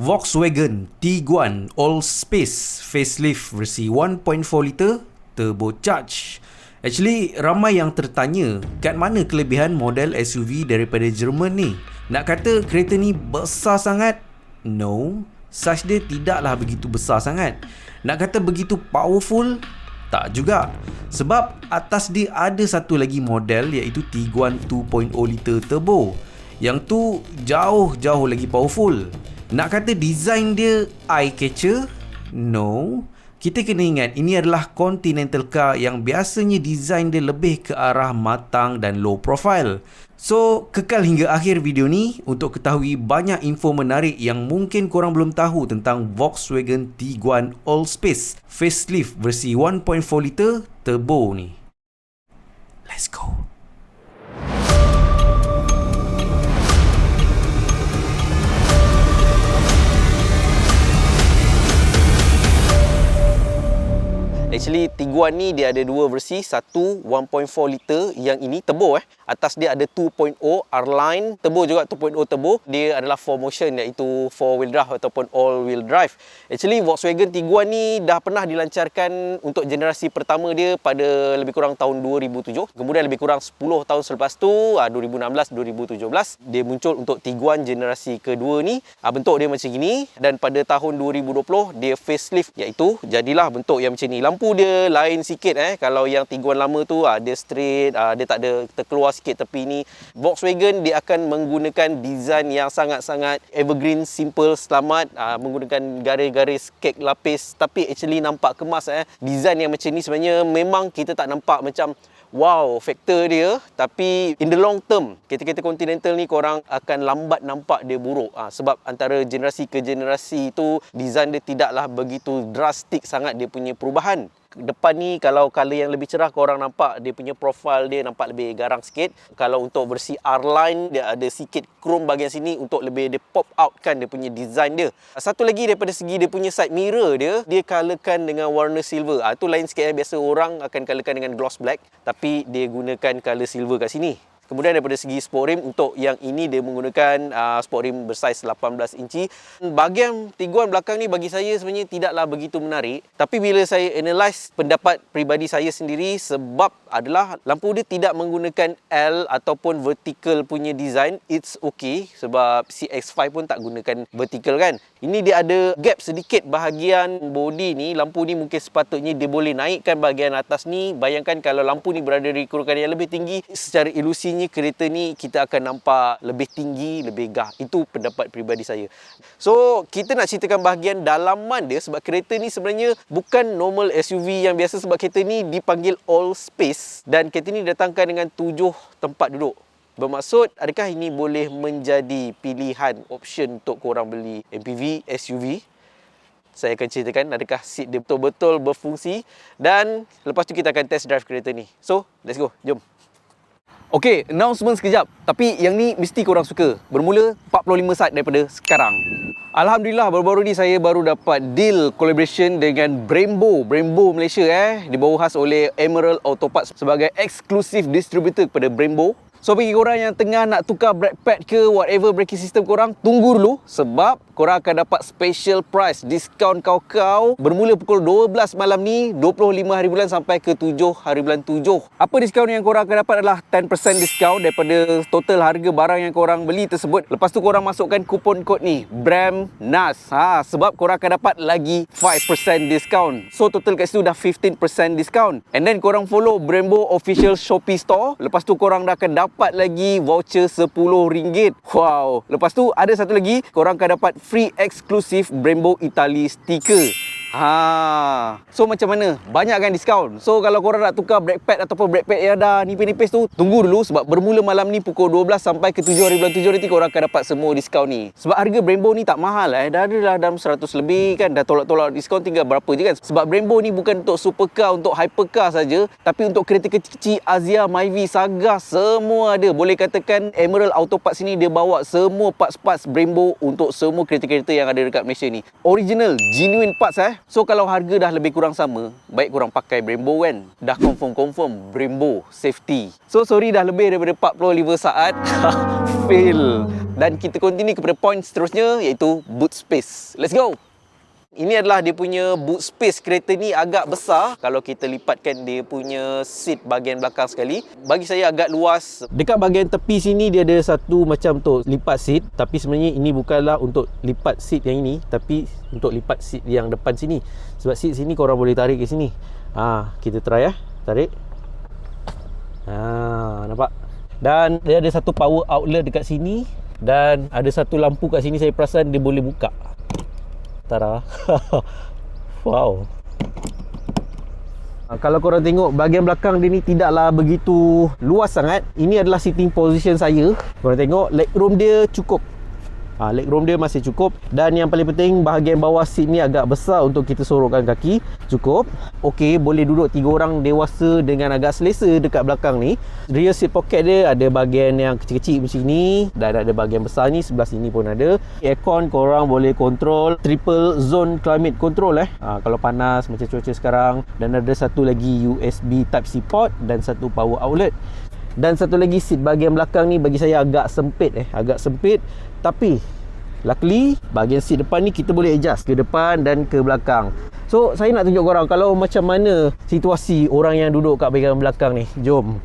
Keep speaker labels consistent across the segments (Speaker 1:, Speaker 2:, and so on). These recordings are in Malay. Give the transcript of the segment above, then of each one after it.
Speaker 1: Volkswagen Tiguan All-Space facelift versi 1.4 liter turbocharged. Actually, ramai yang tertanya, kat mana kelebihan model SUV daripada Jerman ni? Nak kata kereta ni besar sangat? No, saiz dia tidaklah begitu besar sangat. Nak kata begitu powerful? Tak juga. Sebab atas dia ada satu lagi model iaitu Tiguan 2.0 liter turbo. Yang tu jauh-jauh lagi powerful. Nak kata design dia eye-catcher? No. Kita kena ingat, ini adalah Continental car yang biasanya design dia lebih ke arah matang dan low profile. So, kekal hingga akhir video ni untuk ketahui banyak info menarik yang mungkin korang belum tahu tentang Volkswagen Tiguan All-Space facelift versi 1.4 liter turbo ni. Let's go.
Speaker 2: Actually, Tiguan ni dia ada dua versi. Satu 1.4 liter, yang ini turbo Atas dia ada 2.0 R-Line turbo juga, 2.0 turbo. Dia adalah 4Motion, iaitu 4-wheel drive ataupun all-wheel drive. Actually, Volkswagen Tiguan ni dah pernah dilancarkan untuk generasi pertama dia pada lebih kurang tahun 2007. Kemudian lebih kurang 10 tahun selepas tu, 2016-2017, dia muncul untuk Tiguan generasi kedua ni. Bentuk dia macam gini. Dan pada tahun 2020, dia facelift, iaitu jadilah bentuk yang macam ni. Lampu dia lain sikit Kalau yang Tiguan lama tu dia straight, dia tak ada terkeluar sikit tepi ni. Volkswagen dia akan menggunakan design yang sangat-sangat evergreen, simple, selamat, menggunakan garis-garis kek lapis, tapi actually nampak kemas Design yang macam ni sebenarnya memang kita tak nampak macam wow faktor dia, tapi in the long term kereta-kereta Continental ni korang akan lambat nampak dia buruk. Sebab antara generasi ke generasi tu design dia tidaklah begitu drastik sangat dia punya perubahan. Depan ni kalau color yang lebih cerah korang nampak dia punya profile dia nampak lebih garang sikit. Kalau untuk versi R-Line dia ada sikit chrome bahagian sini untuk lebih dia pop out kan dia punya design dia. Satu lagi daripada segi dia punya side mirror dia colorkan dengan warna silver. Itu lain sikit biasa orang akan colorkan dengan gloss black, tapi dia gunakan color silver kat sini. Kemudian daripada segi sport rim, untuk yang ini dia menggunakan sport rim bersaiz 18 inci. Bahagian Tiguan belakang ni bagi saya sebenarnya tidaklah begitu menarik. Tapi bila saya analyse pendapat peribadi saya sendiri, sebab adalah lampu dia tidak menggunakan L ataupun vertical punya design. It's okay sebab CX-5 pun tak gunakan vertical kan. Ini dia ada gap sedikit bahagian body ni. Lampu ni mungkin sepatutnya dia boleh naikkan bahagian atas ni. Bayangkan kalau lampu ni berada di kerukan yang lebih tinggi, secara ilusinya kereta ni kita akan nampak lebih tinggi, lebih gah. Itu pendapat peribadi saya. So, kita nak ceritakan bahagian dalaman dia sebab kereta ni sebenarnya bukan normal SUV yang biasa, sebab kereta ni dipanggil all space dan kereta ni datangkan dengan 7 tempat duduk. Bermaksud, adakah ini boleh menjadi pilihan option untuk korang beli MPV, SUV? Saya akan ceritakan adakah seat dia betul-betul berfungsi, dan lepas tu kita akan test drive kereta ni. So, let's go. Jom. Okay, announcement sekejap. Tapi yang ni mesti korang suka. Bermula 45 saat daripada sekarang. Alhamdulillah, baru-baru ni saya baru dapat deal collaboration dengan Brembo Malaysia dibawa khas oleh Emerald Auto Parts sebagai eksklusif distributor kepada Brembo. So bagi korang yang tengah nak tukar brake pad ke whatever braking system korang, tunggu dulu sebab korang akan dapat special price, diskaun kau-kau bermula pukul 12 malam ni, 25 hari bulan sampai ke 7 hari bulan 7. Apa diskaun yang korang akan dapat adalah 10% diskaun daripada total harga barang yang korang beli tersebut. Lepas tu korang masukkan kupon kod ni, BRAMNAS. Sebab korang akan dapat lagi 5% diskaun. So total kat situ dah 15% diskaun. And then korang follow Brembo official Shopee store. Lepas tu korang dah akan dapat lagi voucher RM10. Wow. Lepas tu ada satu lagi, korang akan dapat free eksklusif Brembo Italy stiker. So macam mana? Banyak kan diskaun? So kalau korang nak tukar brake pad ataupun brake pad yang dah nipis-nipis tu, tunggu dulu sebab bermula malam ni pukul 12 sampai ke 7 hari bulan 7 nanti korang akan dapat semua diskaun ni. Sebab harga Brembo ni tak mahal dah ada dah dalam 100 lebih kan. Dah tolak-tolak diskaun tinggal berapa je kan. Sebab Brembo ni bukan untuk supercar, untuk hypercar saja, tapi untuk kereta kecil-kecil, Azia, Myvi, Saga, semua ada. Boleh katakan Emerald Auto Parts ni dia bawa semua parts-parts Brembo untuk semua kereta-kereta yang ada dekat Malaysia ni. Original, genuine parts So kalau harga dah lebih kurang sama, baik korang pakai Brembo kan. Dah confirm Brembo safety. So sorry dah lebih daripada 45 saat. Fail. Dan kita continue kepada point seterusnya, iaitu boot space. Let's go. Ini adalah dia punya boot space. Kereta ni agak besar kalau kita lipatkan dia punya seat bahagian belakang sekali. Bagi saya agak luas. Dekat bahagian tepi sini dia ada satu macam untuk lipat seat, tapi sebenarnya ini bukanlah untuk lipat seat yang ini, tapi untuk lipat seat yang depan sini. Sebab seat sini korang boleh tarik ke sini. Kita try tarik. Nampak? Dan dia ada satu power outlet dekat sini, dan ada satu lampu kat sini saya perasan dia boleh buka. Tara. Wow. Kalau korang tengok bahagian belakang dia ni tidaklah begitu luas sangat. Ini adalah sitting position saya. Korang tengok legroom dia cukup. Legroom dia masih cukup. Dan yang paling penting, bahagian bawah seat ni agak besar untuk kita sorokkan kaki. Cukup. Okey, boleh duduk 3 orang dewasa dengan agak selesa dekat belakang ni. Rear seat pocket dia ada bahagian yang kecil-kecil macam ni, dan ada bahagian besar ni, sebelah sini pun ada. Aircon korang boleh control triple zone climate control kalau panas macam cuaca sekarang. Dan ada satu lagi USB type C port dan satu power outlet. Dan satu lagi, seat bahagian belakang ni bagi saya agak sempit agak sempit. Tapi luckily bahagian seat depan ni kita boleh adjust ke depan dan ke belakang. So saya nak tunjuk korang kalau macam mana situasi orang yang duduk kat bahagian belakang ni. Jom.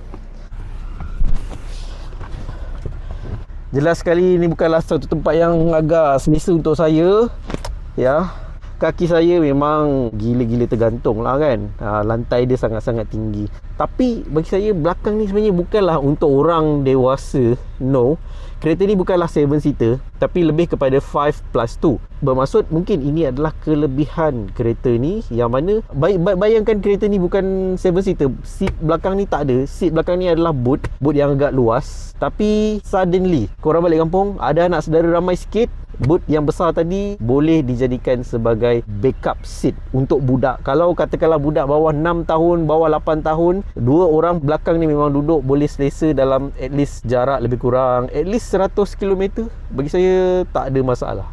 Speaker 2: Jelas sekali ni bukanlah satu tempat yang agak selesa untuk saya. Kaki saya memang gila-gila tergantung lah kan. Lantai dia sangat-sangat tinggi. Tapi bagi saya belakang ni sebenarnya bukanlah untuk orang dewasa. No. Kereta ni bukanlah 7-seater, tapi lebih kepada 5+2. Bermaksud mungkin ini adalah kelebihan kereta ni, yang mana bayangkan kereta ni bukan 7-seater. Seat belakang ni tak ada. Seat belakang ni adalah boot yang agak luas. Tapi suddenly korang balik kampung, ada anak saudara ramai sikit, boot yang besar tadi boleh dijadikan sebagai backup seat untuk budak. Kalau katakanlah budak bawah 6 tahun, bawah 8 tahun, 2 orang belakang ni memang duduk boleh selesa dalam at least jarak lebih kurang at least 100 km. Bagi saya tak ada masalah.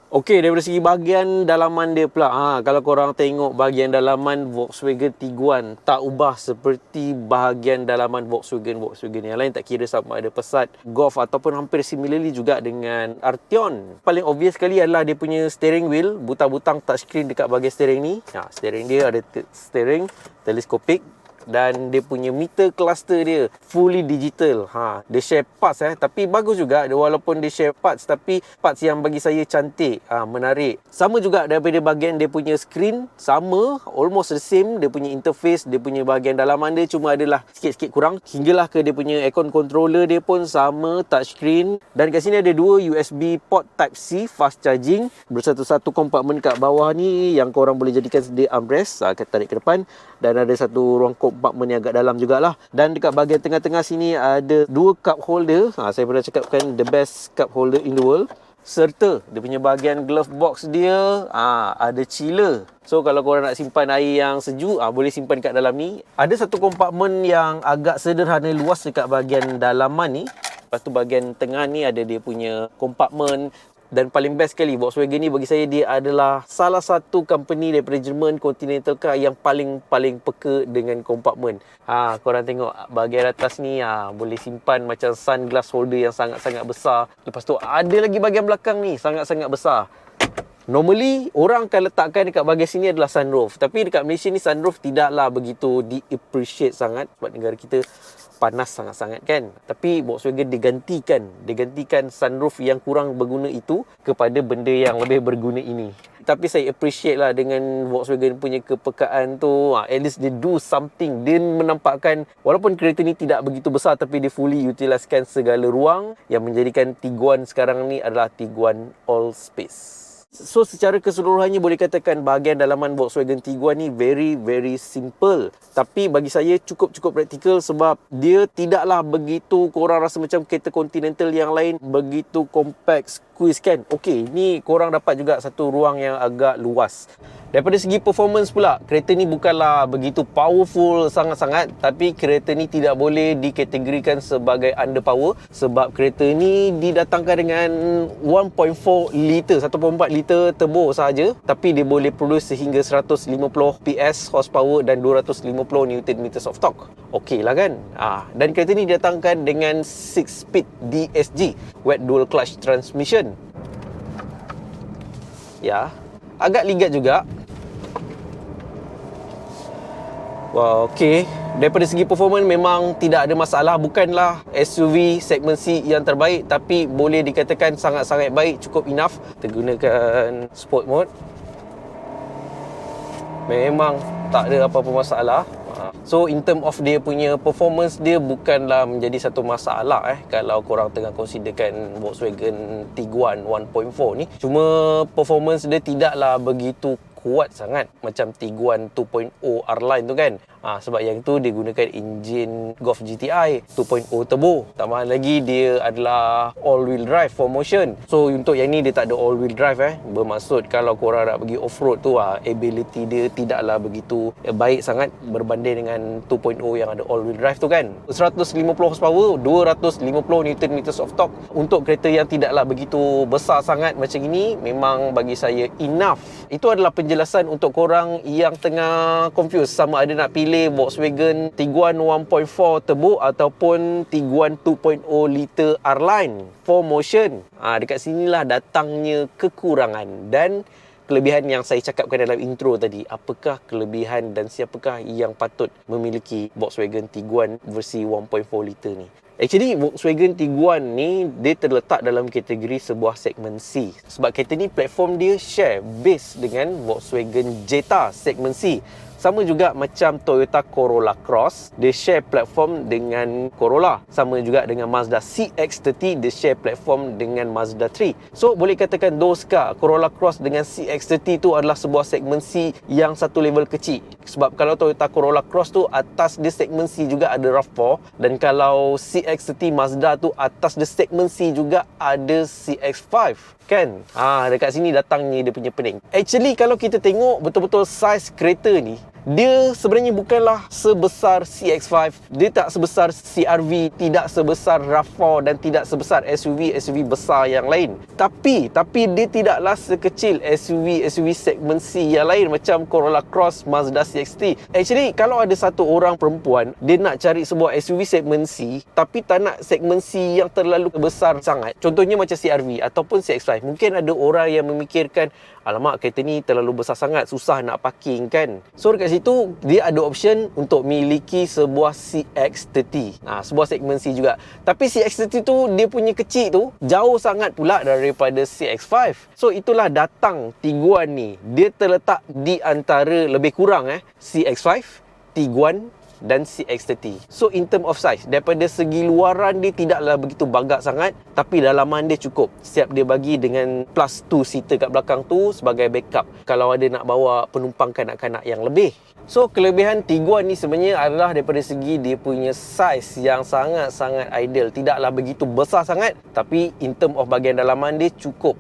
Speaker 2: Okey, daripada segi bahagian dalaman dia pula. Kalau korang tengok bahagian dalaman Volkswagen Tiguan, tak ubah seperti bahagian dalaman Volkswagen yang lain. Tak kira sama ada Passat, Golf ataupun hampir similarly juga dengan Arteon. Paling obvious sekali adalah dia punya steering wheel, butang-butang touchscreen dekat bahagian steering ni. Steering dia ada steering teleskopik. Dan dia punya meter cluster dia fully digital. Dia share parts tapi bagus juga. Walaupun dia share parts, tapi parts yang bagi saya cantik, menarik. Sama juga daripada bahagian dia punya screen, sama, almost the same. Dia punya interface, dia punya bahagian dalaman dia cuma adalah sikit-sikit kurang. Hinggalah ke dia punya aircon controller dia pun sama, touchscreen. Dan kat sini ada 2 USB port type C fast charging. Bersatu-satu kompartmen kat bawah ni yang korang boleh jadikan sedia armrest, kita tarik ke depan. Dan ada satu ruang kompartmen yang agak dalam jugalah. Dan dekat bahagian tengah-tengah sini ada 2 cup holder. Saya pernah cakapkan the best cup holder in the world. Serta dia punya bahagian glove box dia ada chiller. So kalau korang nak simpan air yang sejuk, boleh simpan kat dalam ni. Ada satu kompartmen yang agak sederhana luas dekat bahagian dalaman ni. Lepas tu bahagian tengah ni ada dia punya kompartmen. Dan paling best sekali, Volkswagen ni bagi saya dia adalah salah satu company daripada Jerman, Continental Car, yang paling peka dengan kompartmen. Korang tengok bahagian atas ni, boleh simpan macam sunglass holder yang sangat-sangat besar. Lepas tu ada lagi bahagian belakang ni sangat-sangat besar. Normally orang akan letakkan dekat bahagian sini adalah sunroof. Tapi dekat Malaysia ni sunroof tidaklah begitu di-appreciate sangat sebab negara kita panas sangat-sangat kan. Tapi Volkswagen digantikan sunroof yang kurang berguna itu kepada benda yang lebih berguna ini. Tapi saya appreciate lah dengan Volkswagen punya kepekaan tu. At least they do something. Dia menampakkan walaupun kereta ni tidak begitu besar, tapi dia fully utiliskan segala ruang, yang menjadikan Tiguan sekarang ni adalah Tiguan All Space. So secara keseluruhannya boleh katakan bahagian dalaman Volkswagen Tiguan ni very simple. Tapi bagi saya cukup praktikal sebab dia tidaklah begitu korang rasa macam kereta Continental yang lain begitu compact, squeeze kan. Okey, ni korang dapat juga satu ruang yang agak luas. Daripada segi performance pula, kereta ni bukanlah begitu powerful sangat-sangat, tapi kereta ni tidak boleh dikategorikan sebagai underpower sebab kereta ni didatangkan dengan 1.4 liter, 1.4 liter turbo sahaja, tapi dia boleh produce sehingga 150 PS horsepower dan 250 Nm of torque. Okey lah kan? Dan kereta ni didatangkan dengan 6-speed DSG, wet dual clutch transmission. Ya, agak ligat juga. Wah, okey. Daripada segi performance memang tidak ada masalah. Bukanlah SUV segmen C yang terbaik, tapi boleh dikatakan sangat-sangat baik, cukup enough. Kita gunakan sport mode. Memang tak ada apa-apa masalah. So in term of dia punya performance, dia bukanlah menjadi satu masalah kalau korang tengah considerkan Volkswagen Tiguan 1.4 ni. Cuma performance dia tidaklah begitu kuat sangat macam Tiguan 2.0 R-Line tu kan. Sebab yang tu dia gunakan enjin Golf GTI 2.0 turbo. Tambahan lagi dia adalah all-wheel drive 4Motion. So untuk yang ni dia tak ada all-wheel drive Bermaksud kalau korang nak pergi off-road tu ability dia tidaklah begitu baik sangat berbanding dengan 2.0 yang ada all-wheel drive tu kan. 150 horsepower, 250 Nm of torque. Untuk kereta yang tidaklah begitu besar sangat macam ini, memang bagi saya enough. Itu adalah penjelasan untuk korang yang tengah confused sama ada nak pilih Volkswagen Tiguan 1.4 turbo ataupun Tiguan 2.0 liter R-Line 4Motion. Dekat sinilah datangnya kekurangan dan kelebihan yang saya cakapkan dalam intro tadi. Apakah kelebihan dan siapakah yang patut memiliki Volkswagen Tiguan versi 1.4 liter ni? Actually, Volkswagen Tiguan ni dia terletak dalam kategori sebuah segmen C. Sebab kereta ni platform dia share base dengan Volkswagen Jetta segmen C. Sama juga macam Toyota Corolla Cross, dia share platform dengan Corolla. Sama juga dengan Mazda CX-30, dia share platform dengan Mazda 3. So, boleh katakan those car, Corolla Cross dengan CX-30 tu adalah sebuah segmen C yang satu level kecil. Sebab kalau Toyota Corolla Cross tu, atas dia segmen C juga ada RAV4. Dan kalau CX-30 Mazda tu, atas dia segmen C juga ada CX-5. Kan? Dekat sini datangnya dia punya pening. Actually, kalau kita tengok betul-betul saiz kereta ni, dia sebenarnya bukanlah sebesar CX-5, dia tak sebesar CR-V, tidak sebesar RAV4 dan tidak sebesar SUV besar yang lain. Tapi dia tidaklah sekecil SUV segmen C yang lain macam Corolla Cross, Mazda CX-30. Actually, kalau ada satu orang perempuan, dia nak cari sebuah SUV segmen C, tapi tak nak segmen C yang terlalu besar sangat. Contohnya macam CR-V ataupun CX-5. Mungkin ada orang yang memikirkan, alamak, kereta ni terlalu besar sangat, susah nak parking kan. So dekat situ dia ada option untuk miliki sebuah CX-30, sebuah segmen C juga. Tapi CX-30 tu dia punya kecil tu jauh sangat pula daripada CX-5. So itulah datang Tiguan ni, dia terletak di antara lebih kurang CX-5, Tiguan dan CX-30. So in term of size, daripada segi luaran dia tidaklah begitu bagak sangat, tapi dalaman dia cukup. Siap dia bagi dengan plus 2 seater kat belakang tu sebagai backup kalau ada nak bawa penumpang kanak-kanak yang lebih. So kelebihan Tiguan ni sebenarnya adalah daripada segi dia punya size yang sangat-sangat ideal. Tidaklah begitu besar sangat, tapi in term of bahagian dalaman dia cukup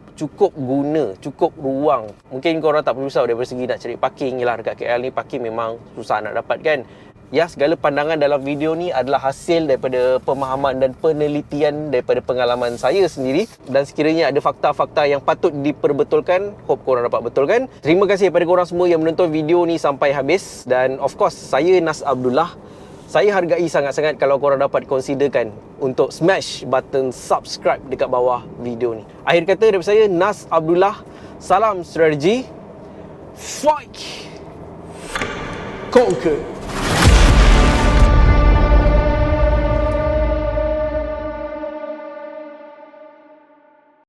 Speaker 2: guna, cukup ruang. Mungkin korang tak perlu risau daripada segi nak cari parking. Yalah, dekat KL ni parking memang susah nak dapat kan. Ya, segala pandangan dalam video ni adalah hasil daripada pemahaman dan penelitian daripada pengalaman saya sendiri. Dan sekiranya ada fakta-fakta yang patut diperbetulkan, hope korang dapat betulkan. Terima kasih kepada korang semua yang menonton video ni sampai habis. Dan of course, saya Nas Abdullah. Saya hargai sangat-sangat kalau korang dapat considerkan untuk smash button subscribe dekat bawah video ni. Akhir kata daripada saya, Nas Abdullah. Salam strategi. Fight! Conquer!